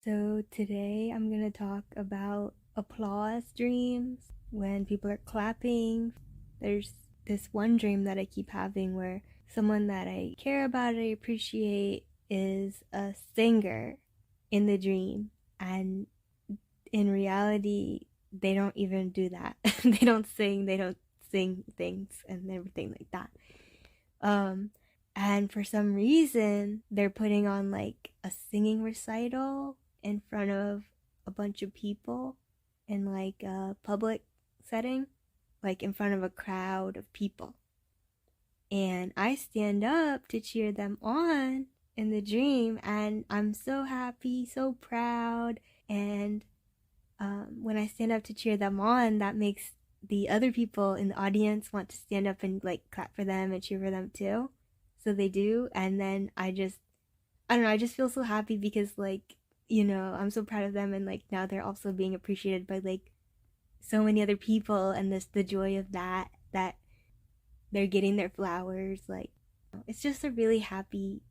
So today I'm gonna talk about applause dreams when people are clapping. There's this one dream that I keep having where someone that I care about, I appreciate, is a singer in the dream. And in reality, they don't even do that. They don't sing things and everything like that. Um, and for some reason, they're putting on like a singing recital in front of a bunch of people in like a public setting, like in front of a crowd of people. And I stand up to cheer them on in the dream, and I'm so happy, so proud. And when I stand up to cheer them on, that makes the other people in the audience want to stand up and like clap for them and cheer for them too. So they do. And then I don't know, I just feel so happy because like, I'm so proud of them, and like now they're also being appreciated by like so many other people, and the joy of that they're getting their flowers. Like, it's just a really happy,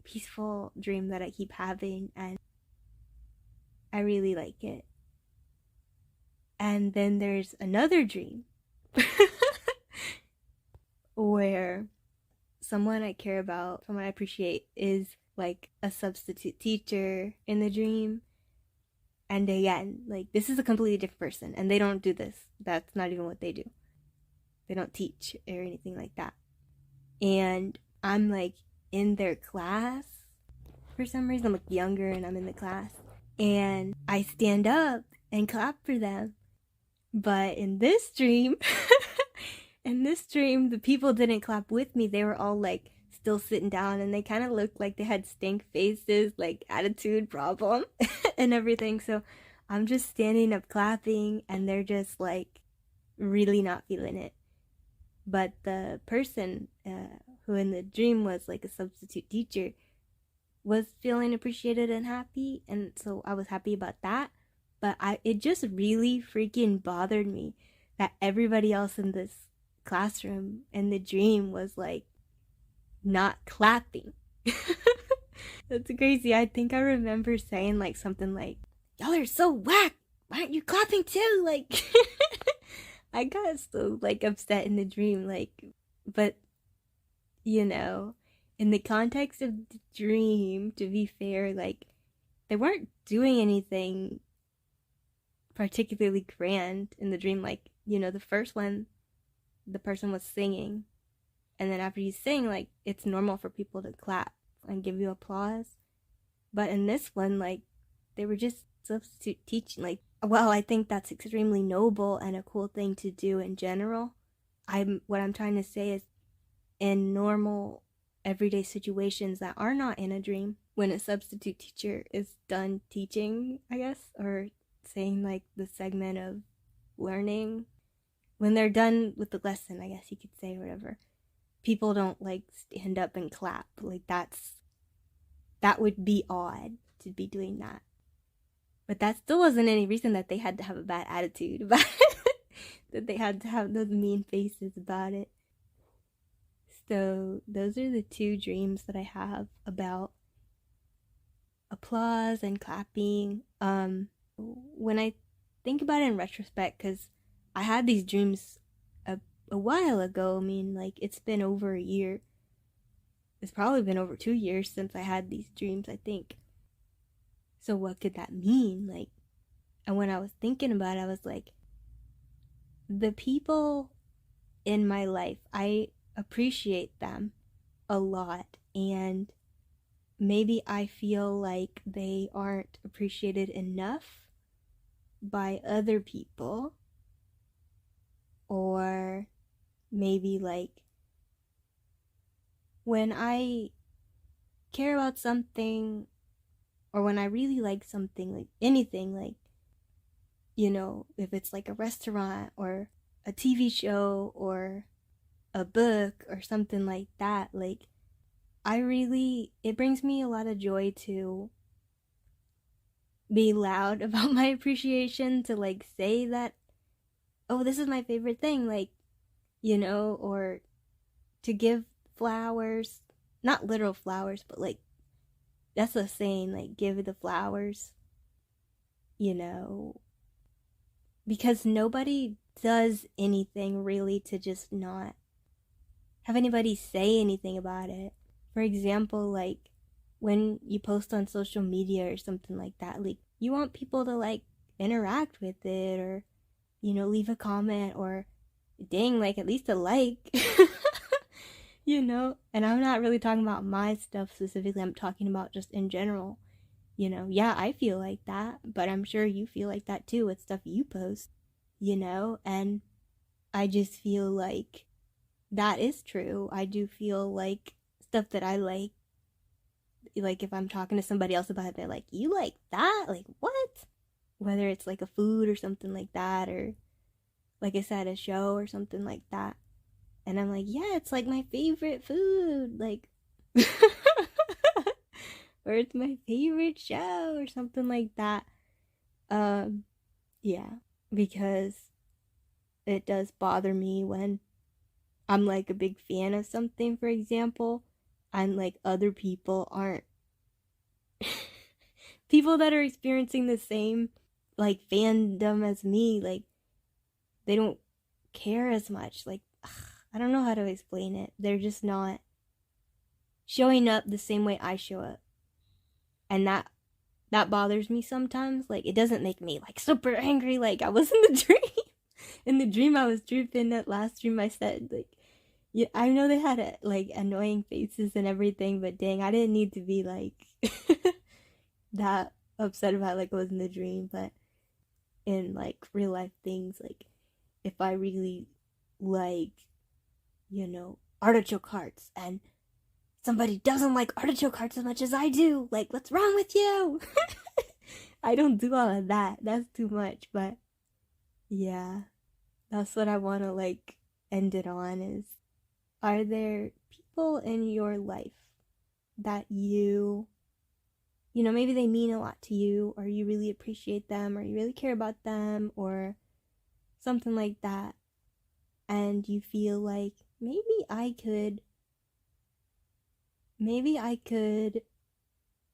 peaceful dream that I keep having, and I really like it. And then there's another dream where someone I care about, someone I appreciate, is like a substitute teacher in the dream. And again, like, this is a completely different person, and they don't do this. That's not even what they do. They don't teach or anything like that. And I'm like in their class for some reason. I'm like younger and I'm in the class. And I stand up and clap for them. But in this dream, the people didn't clap with me. They were all like still sitting down, and they kind of looked like they had stink faces, like attitude problem and everything. So I'm just standing up clapping, and they're just like really not feeling it. But the person who in the dream was like a substitute teacher was feeling appreciated and happy, and so I was happy about that. But it just really freaking bothered me that everybody else in this classroom in the dream was like not clapping. That's crazy. I think I remember saying like something like, "Y'all are so whack. Why aren't you clapping too?" Like, I got so like upset in the dream. Like, but you know, in the context of the dream, to be fair, like they weren't doing anything particularly grand in the dream. Like, the first one, the person was singing, and then after you sing, like, it's normal for people to clap and give you applause. But in this one, like, they were just substitute teaching. Like, well, I think that's extremely noble and a cool thing to do in general. What I'm trying to say is, in normal everyday situations that are not in a dream, when a substitute teacher is done teaching, I guess, or saying like the segment of learning, when they're done with the lesson, I guess you could say, or whatever, people don't like stand up and clap. Like, that would be odd to be doing that. But that still wasn't any reason that they had to have a bad attitude about it. That they had to have those mean faces about it. So those are the two dreams that I have about applause and clapping. When I think about it in retrospect, because I had these dreams a while ago. I mean, like, it's been over a year. It's probably been over 2 years since I had these dreams, I think. So what could that mean? Like, and when I was thinking about it, I was like, the people in my life, I appreciate them a lot, and maybe I feel like they aren't appreciated enough by other people, or maybe like when I care about something, or when I really like something, like anything, like, if it's like a restaurant or a TV show or a book or something like that, like, it brings me a lot of joy to be loud about my appreciation, to like say that, oh, this is my favorite thing, like, or to give flowers, not literal flowers, but like, that's a saying, like, give the flowers. you know, because nobody does anything really to just not have anybody say anything about it. For example, like when you post on social media or something like that, like you want people to like interact with it, or leave a comment, or dang, like at least a like. And I'm not really talking about my stuff specifically, I'm talking about just in general. Yeah, I feel like that, but I'm sure you feel like that too with stuff you post, and I just feel like that is true. I do feel like stuff that I like if I'm talking to somebody else about it, they're like, you like that? Like, what? Whether it's like a food or something like that, or like I said, a show or something like that. And I'm like, yeah, it's like my favorite food. Like, or it's my favorite show or something like that. Um, yeah, because it does bother me when I'm like a big fan of something, for example, and like other people aren't. People that are experiencing the same like fandom as me, like they don't care as much. Like, I don't know how to explain it. They're just not showing up the same way I show up. And that bothers me sometimes. Like, it doesn't make me like super angry like I was in the dream. In the dream I was dripping. That last dream I said, like, yeah, I know they had like annoying faces and everything, but dang, I didn't need to be like that upset about like I was in the dream. But in like real life things, like if I really like, artichoke hearts, and somebody doesn't like artichoke hearts as much as I do, like, what's wrong with you? I don't do all of that. That's too much. But yeah, that's what I want to like end it on is, are there people in your life that maybe they mean a lot to you, or you really appreciate them, or you really care about them, or something like that, and you feel like maybe I could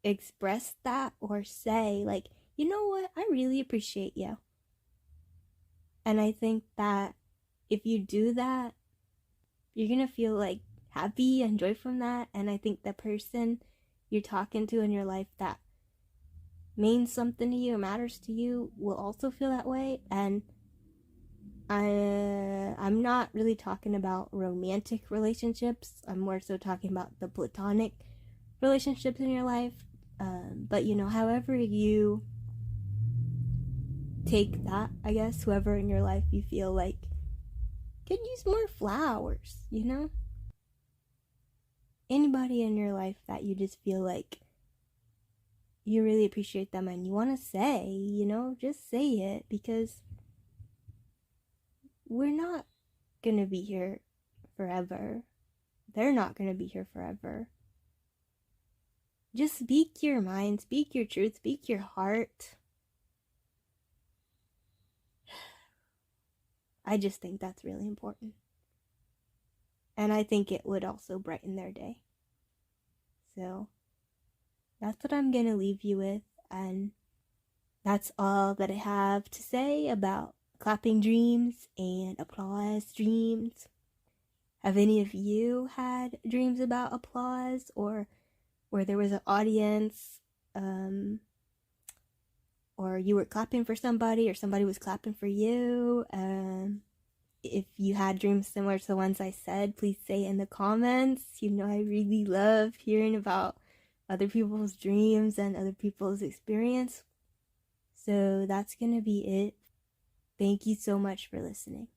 express that, or say like, you know what, I really appreciate you. And I think that if you do that, you're gonna feel like happy and joy from that. And I think the person you're talking to in your life that means something to you, matters to you, will also feel that way. And I'm not really talking about romantic relationships. I'm more so talking about the platonic relationships in your life. But however you take that, I guess, whoever in your life you feel like could use more flowers, anybody in your life that you just feel like you really appreciate them and you want to say, just say it, because we're not gonna be here forever. They're not gonna be here forever. Just speak your mind, speak your truth, speak your heart. I just think that's really important. And I think it would also brighten their day. So that's what I'm gonna leave you with, and that's all that I have to say about clapping dreams and applause dreams. Have any of you had dreams about applause, or where there was an audience, or you were clapping for somebody, or somebody was clapping for you? If you had dreams similar to the ones I said, please say in the comments. I really love hearing about other people's dreams and other people's experience. So that's gonna be it. Thank you so much for listening.